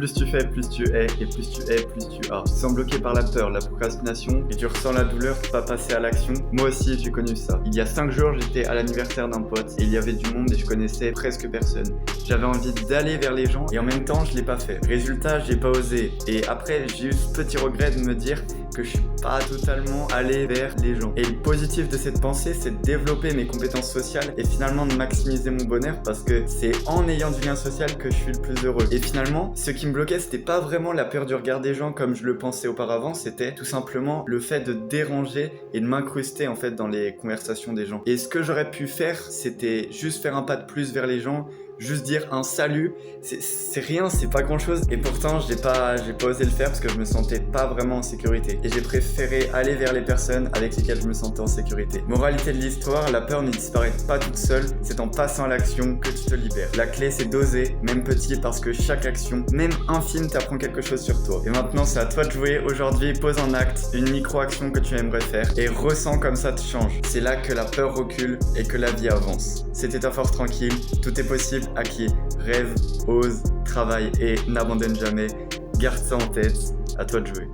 Plus tu fais, plus tu es, et plus tu es, plus tu as. Tu te sens bloqué par la peur, la procrastination, et tu ressens la douleur de pas passer à l'action. Moi aussi, j'ai connu ça. Il y a 5 jours, j'étais à l'anniversaire d'un pote, et il y avait du monde et je connaissais presque personne. J'avais envie d'aller vers les gens, et en même temps, je l'ai pas fait. Résultat, j'ai pas osé. Et après, j'ai eu ce petit regret de me dire que je suis pas totalement allé vers les gens. Et le positif de cette pensée, c'est de développer mes compétences sociales et finalement de maximiser mon bonheur parce que c'est en ayant du lien social que je suis le plus heureux. Et finalement, ce qui me bloquait, c'était pas vraiment la peur du regard des gens comme je le pensais auparavant, c'était tout simplement le fait de déranger et de m'incruster en fait dans les conversations des gens. Et ce que j'aurais pu faire, c'était juste faire un pas de plus vers les gens, juste dire un salut, c'est rien, c'est pas grand chose. Et pourtant, j'ai pas osé le faire parce que je me sentais pas vraiment en sécurité. Et j'ai préféré aller vers les personnes avec lesquelles je me sentais en sécurité. Moralité de l'histoire, la peur ne disparaît pas toute seule, c'est en passant à l'action que tu te libères. La clé, c'est d'oser, même petit, parce que chaque action, même infime, t'apprend quelque chose sur toi. Et maintenant, c'est à toi de jouer. Aujourd'hui, pose en acte une micro-action que tu aimerais faire et ressens comme ça te change. C'est là que la peur recule et que la vie avance. C'était ta force tranquille, tout est possible à qui rêve, ose, travaille et n'abandonne jamais. Garde ça en tête, à toi de jouer.